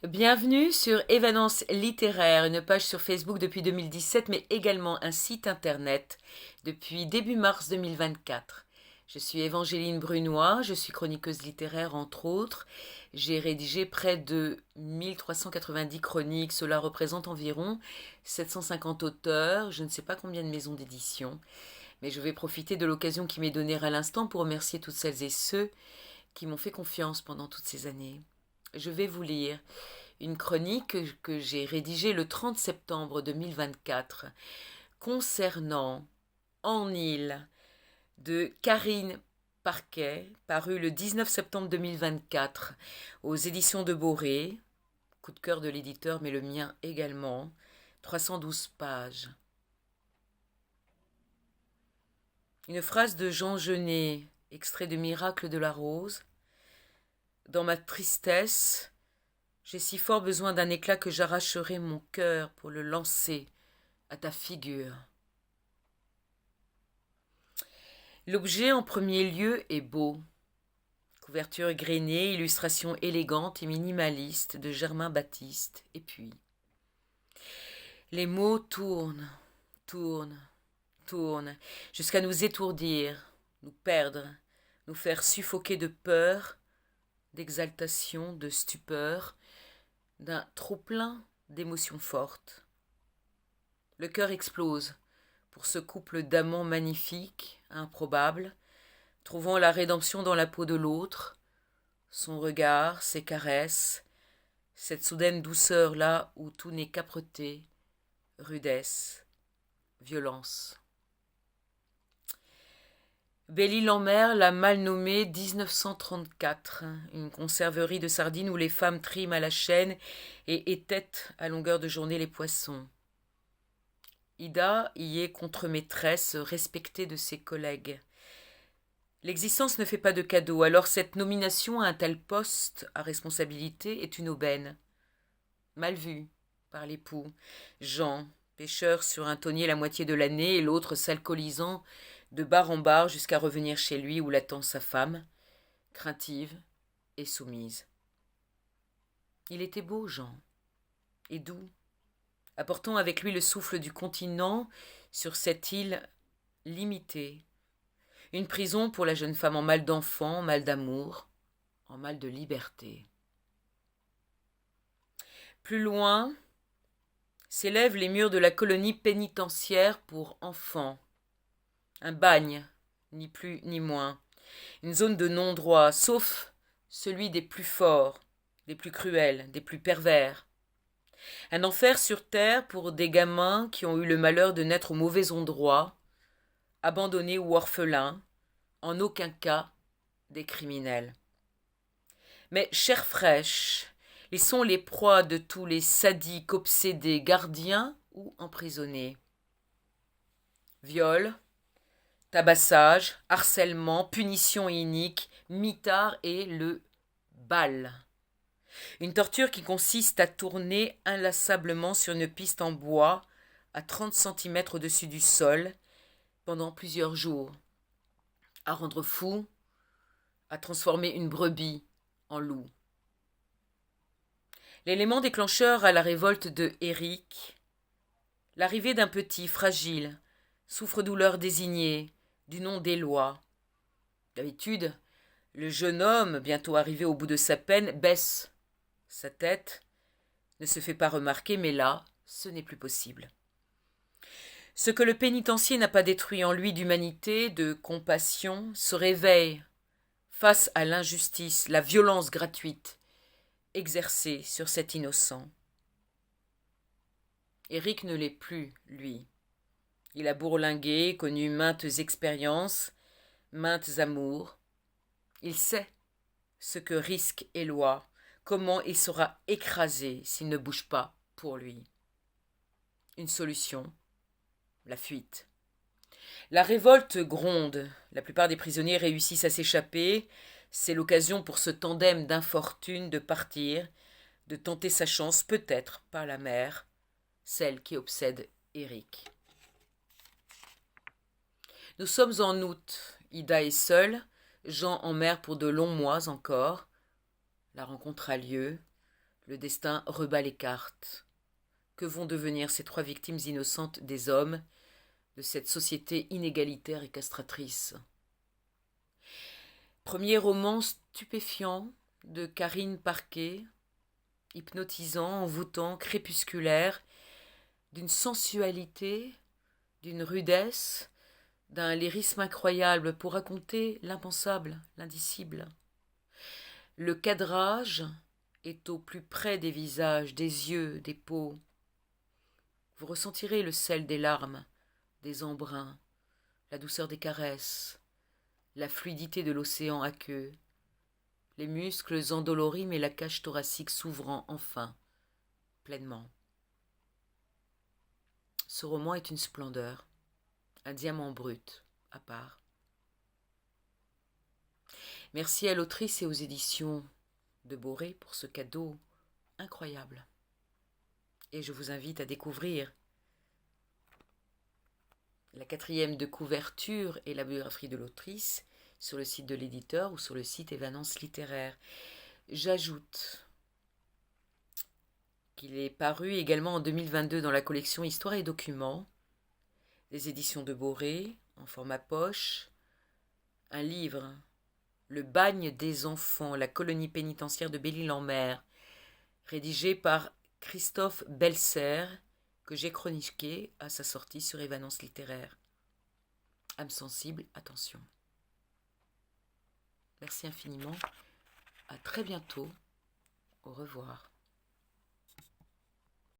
Bienvenue sur Évanance littéraire, une page sur Facebook depuis 2017, mais également un site internet depuis début mars 2024. Je suis Évangéline Brunois, je suis chroniqueuse littéraire entre autres. J'ai rédigé près de 1390 chroniques, cela représente environ 750 auteurs, je ne sais pas combien de maisons d'édition, mais je vais profiter de l'occasion qui m'est donnée à l'instant pour remercier toutes celles et ceux qui m'ont fait confiance pendant toutes ces années. Je vais vous lire une chronique que j'ai rédigée le 30 septembre 2024 concernant En île de Karine Parquet, paru le 19 septembre 2024 aux éditions de Boré. Coup de cœur de l'éditeur, mais le mien également. 312 pages. Une phrase de Jean Genet, extrait de Miracle de la Rose. Dans ma tristesse, j'ai si fort besoin d'un éclat que j'arracherai mon cœur pour le lancer à ta figure. L'objet en premier lieu est beau. Couverture grainée, illustration élégante et minimaliste de Germain Baptiste. Et puis, les mots tournent, tournent, tournent, jusqu'à nous étourdir, nous perdre, nous faire suffoquer de peur, d'exaltation, de stupeur, d'un trop-plein d'émotions fortes. Le cœur explose pour ce couple d'amants magnifiques, improbables, trouvant la rédemption dans la peau de l'autre, son regard, ses caresses, cette soudaine douceur là où tout n'est qu'âpreté, rudesse, violence. Belle-Île-en-Mer l'a mal nommée 1934, une conserverie de sardines où les femmes triment à la chaîne et étêtent à longueur de journée les poissons. Ida y est contre-maîtresse, respectée de ses collègues. L'existence ne fait pas de cadeaux, alors cette nomination à un tel poste à responsabilité est une aubaine. Mal vue par l'époux, Jean, pêcheur sur un tonnier la moitié de l'année et l'autre s'alcoolisant de bar en bar jusqu'à revenir chez lui où l'attend sa femme, craintive et soumise. Il était beau, Jean, et doux, apportant avec lui le souffle du continent sur cette île limitée. Une prison pour la jeune femme en mal d'enfant, en mal d'amour, en mal de liberté. Plus loin s'élèvent les murs de la colonie pénitentiaire pour enfants. Un bagne, ni plus ni moins. Une zone de non-droit, sauf celui des plus forts, des plus cruels, des plus pervers. Un enfer sur terre pour des gamins qui ont eu le malheur de naître au mauvais endroit, abandonnés ou orphelins, en aucun cas des criminels. Mais chair fraîche, ils sont les proies de tous les sadiques obsédés, gardiens ou emprisonnés. Viol, tabassage, harcèlement, punition inique, mitard et le bal. Une torture qui consiste à tourner inlassablement sur une piste en bois à 30 centimètres au-dessus du sol pendant plusieurs jours, à rendre fou, à transformer une brebis en loup. L'élément déclencheur à la révolte de Éric, l'arrivée d'un petit fragile, souffre-douleur désigné, du nom d'Éloi. D'habitude, le jeune homme, bientôt arrivé au bout de sa peine, baisse sa tête, ne se fait pas remarquer, mais là, ce n'est plus possible. Ce que le pénitencier n'a pas détruit en lui d'humanité, de compassion, se réveille face à l'injustice, la violence gratuite exercée sur cet innocent. Éric ne l'est plus, lui. Il a bourlingué, connu maintes expériences, maintes amours. Il sait ce que risque Éloi, comment il sera écrasé s'il ne bouge pas pour lui. Une solution, la fuite. La révolte gronde. La plupart des prisonniers réussissent à s'échapper. C'est l'occasion pour ce tandem d'infortune de partir, de tenter sa chance peut-être par la mer, celle qui obsède Éric. Nous sommes en août. Ida est seule, Jean en mer pour de longs mois encore. La rencontre a lieu. Le destin rebat les cartes. Que vont devenir ces 3 victimes innocentes des hommes, de cette société inégalitaire et castratrice? Premier roman stupéfiant de Karine Parquet, hypnotisant, envoûtant, crépusculaire, d'une sensualité, d'une rudesse, d'un lyrisme incroyable pour raconter l'impensable, l'indicible. Le cadrage est au plus près des visages, des yeux, des peaux. Vous ressentirez le sel des larmes, des embruns, la douceur des caresses, la fluidité de l'océan aqueux, les muscles endoloris mais la cage thoracique s'ouvrant enfin, pleinement. Ce roman est une splendeur, un diamant brut, à part. Merci à l'autrice et aux éditions de Boré pour ce cadeau incroyable. Et je vous invite à découvrir la 4e de couverture et la biographie de l'autrice sur le site de l'éditeur ou sur le site Évanence littéraire. J'ajoute qu'il est paru également en 2022 dans la collection Histoire et Documents, des éditions de Boré, en format poche, un livre, Le bagne des enfants, la colonie pénitentiaire de Belle-Île-en-Mer, rédigé par Christophe Belser, que j'ai chroniqué à sa sortie sur Évanence littéraire. Âme sensible, attention. Merci infiniment. À très bientôt. Au revoir.